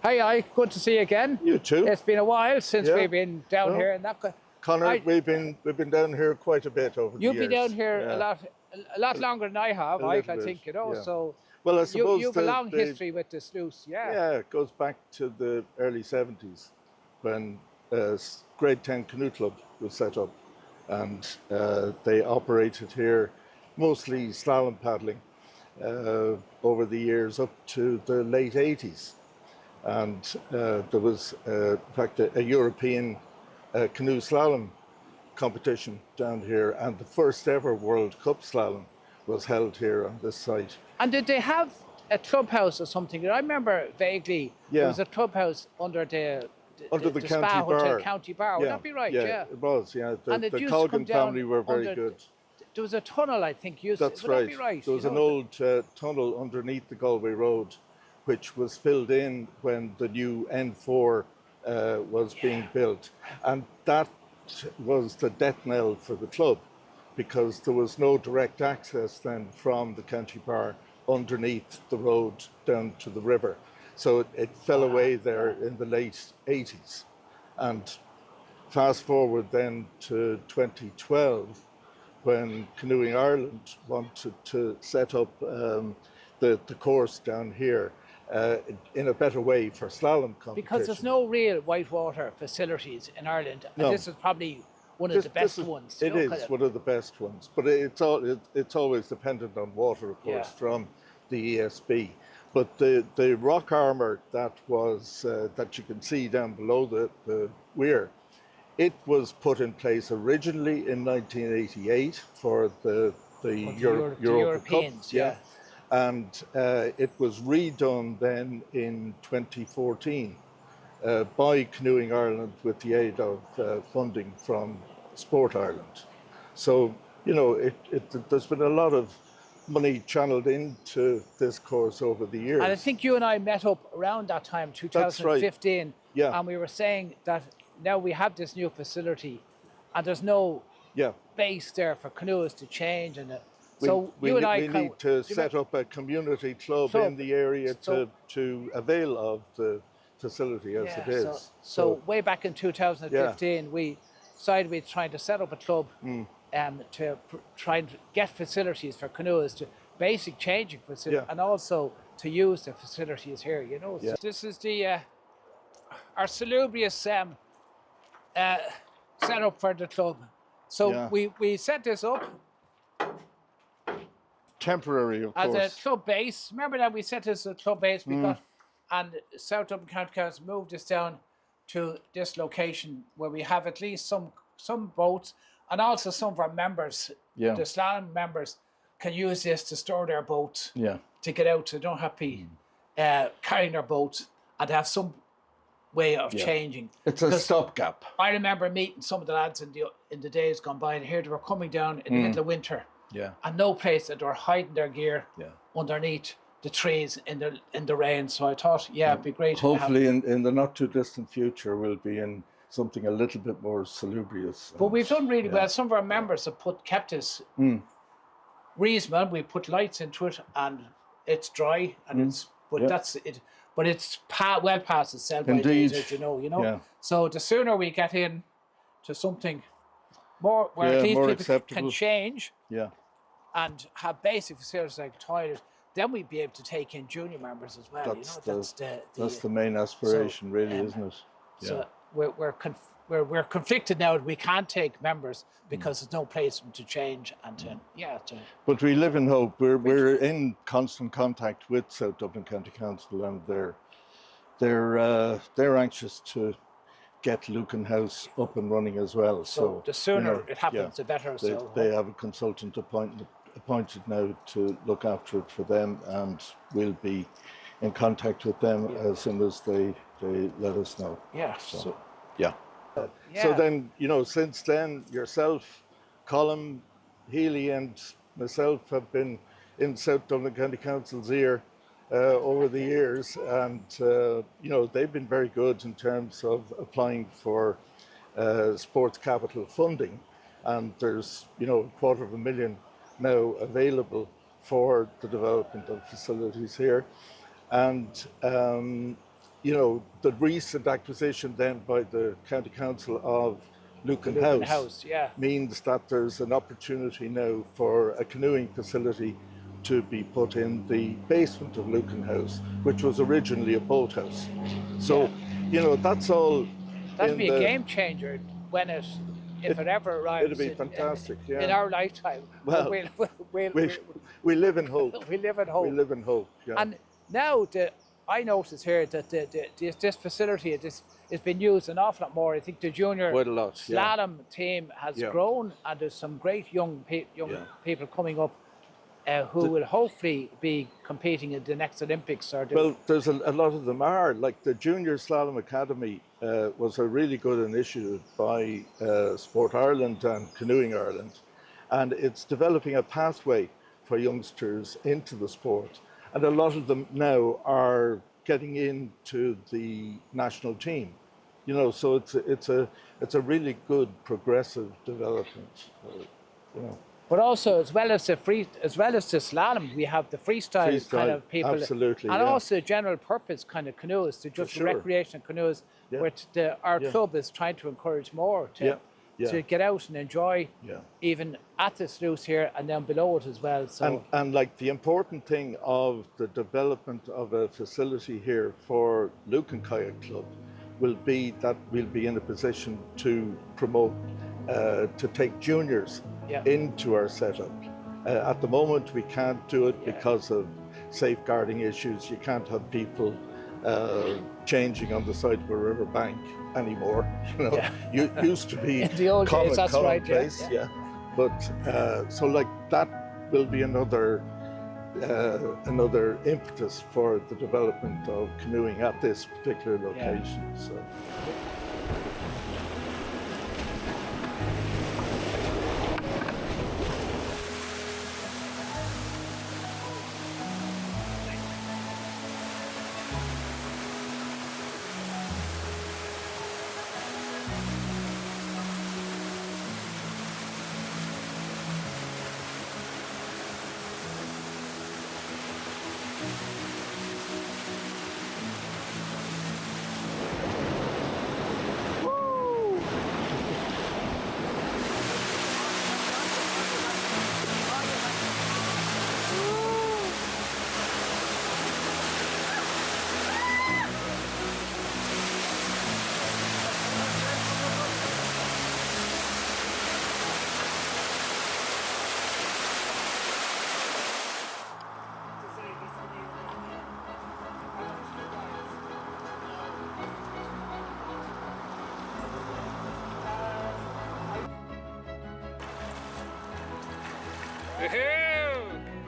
Hi, good to see you again. You too. It's been a while since Yeah. we've been down No. here, and Conor, we've been down here quite a bit over the years. you've been down here Yeah. a lot longer than I have. A I little bit, think you know. yeah. So Well, I suppose you've a long history with the Sluice, yeah. Yeah, it goes back to the early 70s when Grade 10 Canoe Club was set up, and they operated here mostly slalom paddling over the years up to the late 80s. And there was, in fact, a European canoe slalom competition down here, and the first ever World Cup slalom was held here on this site. And did they have a clubhouse or something? I remember vaguely there was a clubhouse under the County Spa bar. Hotel, County Bar. Would that be right? Yeah, it was. Yeah, and the Colgan family were very good. There was a tunnel, I think. That's would right. That be right. There was an old tunnel underneath the Galway Road, which was filled in when the new N4 was being built, and that was the death knell for the club, because there was no direct access then from the County Bar underneath the road down to the river. So it fell away there in the late 80s. And fast forward then to 2012, when Canoeing Ireland wanted to set up the course down here in a better way for slalom competition. Because there's no real whitewater facilities in Ireland, and this is probably one of the best ones. It is one of the best ones, but it's always dependent on water, of course, from the ESB. But the rock armour that was that you can see down below the weir, it was put in place originally in 1988 for the Europeans, Cup, yeah. And it was redone then in 2014 by Canoeing Ireland with the aid of funding from Sport Ireland. So, you know, there's been a lot of money channeled into this course over the years. And I think you and I met up around that time, 2015, right. Yeah. And we were saying that now we have this new facility and there's no base there for canoes to change. And we need to set up a community club in the area to avail of the facility as it is. So way back in 2015, we decided we'd try to set up a club to try and get facilities for canoes, to basic changing facilities, and also to use the facilities here, you know. So this is the our salubrious setup for the club. So we set this up temporary, of course, as a club base. Remember that we set this as a club base. We got, and South Dublin County Council moved this down to this location where we have at least some boats, and also some of our members, the slalom members, can use this to store their boats, to get out, so they don't have to be carrying their boats, and to have some way of changing. It's a stopgap. I remember meeting some of the lads in the days gone by, and here they were coming down in the middle of winter, and no place, that they were hiding their gear underneath the trees in the rain. So I thought, it'd be great. Hopefully, in the not too distant future, we'll be in something a little bit more salubrious. But we've done really well. Some of our members have kept this reasonable. We put lights into it, and it's dry, and that's it. But it's well past its sell-by days, as you know. Yeah. So the sooner we get in to something more where at least people acceptable. Can change, and have basic facilities like toilet, then we'd be able to take in junior members as well. That's the main aspiration, really, isn't it? So we're conflicted now that we can't take members because there's no place for them to change and But we live in hope. We're in constant contact with South Dublin County Council, and they're anxious to get Lucan House up and running as well. So the sooner it happens, the better. They have a consultant appointed now to look after it for them, and we'll be in contact with them as soon as they let us know. So then, you know, since then, yourself, Colin, Healy, and myself have been in South Dublin County Council's ear over the years, and you know, they've been very good in terms of applying for sports capital funding, and there's, you know, $250,000 now available for the development of facilities here. And you know, the recent acquisition then by the County Council of Lucan Lucan House House, yeah. means that there's an opportunity now for a canoeing facility to be put in the basement of Lucan House, which was originally a boathouse. So, you know, that's all That'd in be a the, game changer when if it ever it'd arrives be fantastic, in yeah. our lifetime. Well, We'll, we live in hope. we live in We hope. live in hope, yeah. And now I notice here that this facility is being used an awful lot more. I think the junior Quite a lot, yeah. slalom team has Yeah. grown, and there's some great young Yeah. people coming up who will hopefully be competing in the next Olympics. Well, there's a lot of them are. Like the Junior Slalom Academy was a really good initiative by Sport Ireland and Canoeing Ireland. And it's developing a pathway for youngsters into the sport. And a lot of them now are getting into the national team. You know, so it's a really good progressive development. You know. But also, as well as the slalom, we have the freestyle kind of people, absolutely, and yeah. also general purpose kind of canoes, to just sure. recreational canoes, Yeah. which our club is trying to encourage more to get out and enjoy, even at the sluice here and then below it as well. So and like the important thing of the development of a facility here for Lucan Kayak Club will be that we'll be in a position to promote, to take juniors into our setup. At the moment, we can't do it because of safeguarding issues. You can't have people changing on the side of a river bank anymore. You know, you used to be in the old days, that's right. Commonplace, But so like that will be another impetus for the development of canoeing at this particular location. So. Woohoo!